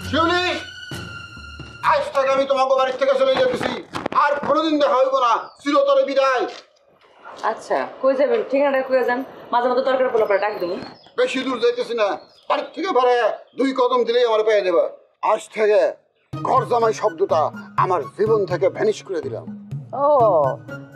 শিউলি, আজ থেকে আমি তোমাকে বাড়ির থেকে চলে যেতেছি, আর কোনোদিন দেখা হইব না, চিরতরে বিদায়। আচ্ছা, কই যাবেন? ঠিকানাটা কই যান? মাঝে মধ্যে দরকার পড়লে পরে ডাক দেবো। বেশি দূর যাইতেছি না, বাড়ির থেকে পারে 2 কদম দিলেই আমার পেয়ে দেবে। আজ থেকে ঘর জামাই শব্দটা আমার জীবন থেকে ভ্যানিশ করে দিলাম। ও,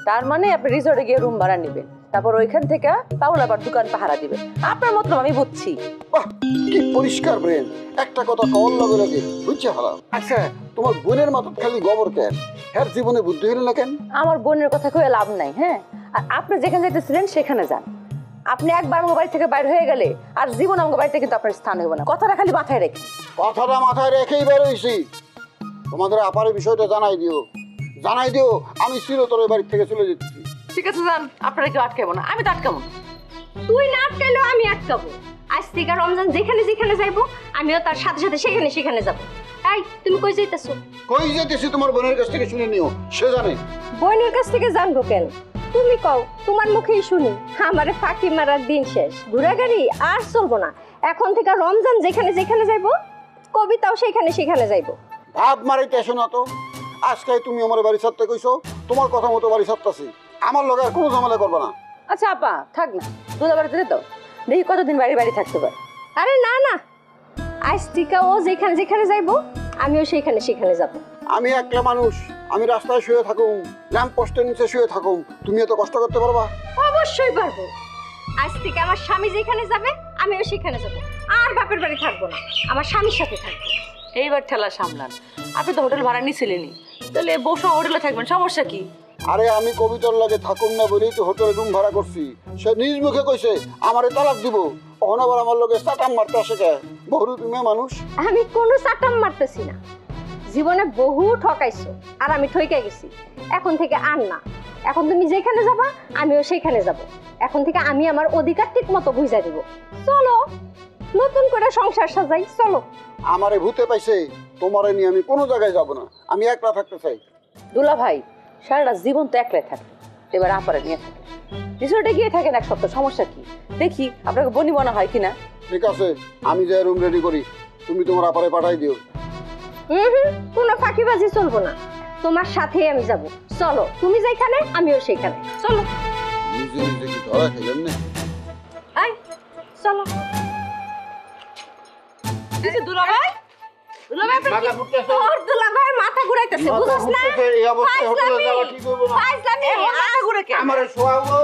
তার মানে আপনি রিসোর্টে গিয়ে রুম ভাড়া নেবেন, তারপর ওইখান থেকে পাউল আবার দোকান পাহারা দিবেন। আপনার মতলব আমি বুঝছি। বাহ, কি পরিষ্কার ব্রেন! একটা কথা কল লগে লগে বুঝছে হারাম। আচ্ছা, তোমার বোনের মাথায় খালি গোবর কেন? হ্যাঁ, জীবনে বুদ্ধি হলো না কেন? আমার বোনের কথা কয়ে লাভ নাই। হ্যাঁ, আর আপনি যেখানে যাইতেছিলেন সেখানে যান। আপনি একবার আমার বাড়ি থেকে বাইরে হয়ে গেলে আর জীবন আমার বাড়িতে কিন্তু আপনার স্থান হইব না। কথাটা খালি মাথায় রেখে। কথাটা মাথায় রেখেই বের হইছি। তোমাদের আপারের বিষয়টা জানাই দিও, আমি চিরতরে বাড়ি থেকে চলে যেতেছি। ঠিক আছে, যান। আপনারা কেউ আটকাবো না, আমি তো আটকাবো না। তুই না আটকাইলেও আমি আটকাবো। আজ থেকে রমজান যেখানে যেখানে যাইবো, আমিও তার সাথে সাথে সেখানে সেখানে যাবো। এই, তুমি কই যাইতেছো? কই যেতেছি তোমার বোনের কাছ থেকে শুনে নিও, সে জানে। বোনের কাছ থেকে জানবো কেন? তুমি কও, তোমার মুখেই শুনি। আমারে ফাঁকি মারার দিন শেষ, ঘোরাঘুরি আর চলবো না। এখন থেকে রমজান যেখানে যেখানে যাইবো, কবিতাও সেখানে সেখানে যাইবো। ভাব মারাইতে এসো না তো। আজকে তুমি আমার বাড়ি ছাড়তে কইছো, তোমার কথা মতো বাড়ি ছাড়তেছি। আমার লগে আর কোনো ঝামেলা করবে না। আচ্ছা আপা, থাক না, দুধা বাড়িতে তো দেখি কতদিন বাড়ি বাড়ি থাকতে পারে। আরে না না, আজ থেকে ও যেখানে যেখানে যাইবো, আমিও সেখানে সেখানে যাবো। আমি একলা মানুষ, আমি রাস্তায় শুয়ে থাকুম, ল্যাম্প পোস্টের নিচে শুয়ে থাকুম, তুমি এত কষ্ট করতে পারবা? অবশ্যই পারবো। আজ থেকে আমার স্বামী যেখানে যাবে, আমিও সেখানে যাবো। আর বাপের বাড়ি থাকবো না, আমার স্বামীর সাথে থাকবো। এইবার ঠেলা সামলান। আপনি তো হোটেল ভাড়া নিছিলেনই, তাহলে বসে হোটেলে থাকবেন, সমস্যা কি? আরে আমি কবিতার লাগে থাকুম না বলেই তো হোটেলে রুম ভাড়া করছি। সে নিজ মুখে কইছে আমারে তালাক দিব, তখন আবার আমার লগে চাটাম মারতে আসে কে? বহুরু তুমি মানুষ। আমি কোনো চাটাম মারতেছি না। জীবনে বহু ঠকাইছো, আর আমি ঠইকে গেছি। এখন থেকে আর না। এখন তুমি যেখানে যাবা, আমিও সেখানে যাব। এখন থেকে আমি আমার অধিকার ঠিক মতো বুঝাই দিব। চলো, নতুন করে সংসার সাজাই, চলো। আমারে ভূতে পাইছে, তোমারে নিয়ে আমি কোনো জায়গায় যাব না, আমি একলা থাকতে চাই। দুলা ভাই, সারাটা জীবন তো একলাই থাকে, এবার আপারে নিয়ে থাকে। রিসোর্টে গিয়ে থাকেন এক সপ্তাহ, সমস্যা কি? দেখি আপনাকে বনি বনা হয় কিনা। ঠিক আছে, আমি যাই রুম রেডি করি, তুমি তোমার আপারে পাঠাই দিও। কোনো ফাঁকিবাজি চলবো না, তোমার সাথেই আমি যাব। চলো, তুমি যেখানে আমিও সেখানে, চলো। নিজে নিজে কি ধরা খেলেন না? আই, চলো। দুলা ভাই, দুলা ভাই, তোর দুলা ভাইয়ের মাথা ঘুরাইতেছে, বুঝছ না? এই অবস্থায় হোটেলে যাওয়া ঠিক হবে না। ফাইজলামি, মাথা ঘুরে কে? আমারে শোয়াবো,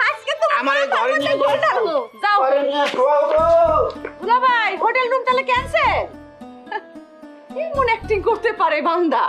আজকে তো আমারে ঘরে নিয়ে যাও। ঘরে নিয়ে শোয়াবো। দুলা ভাই, হোটেল রুম তাহলে ক্যান্সেল। এমন অ্যাক্টিং করতে পারে বান্দা।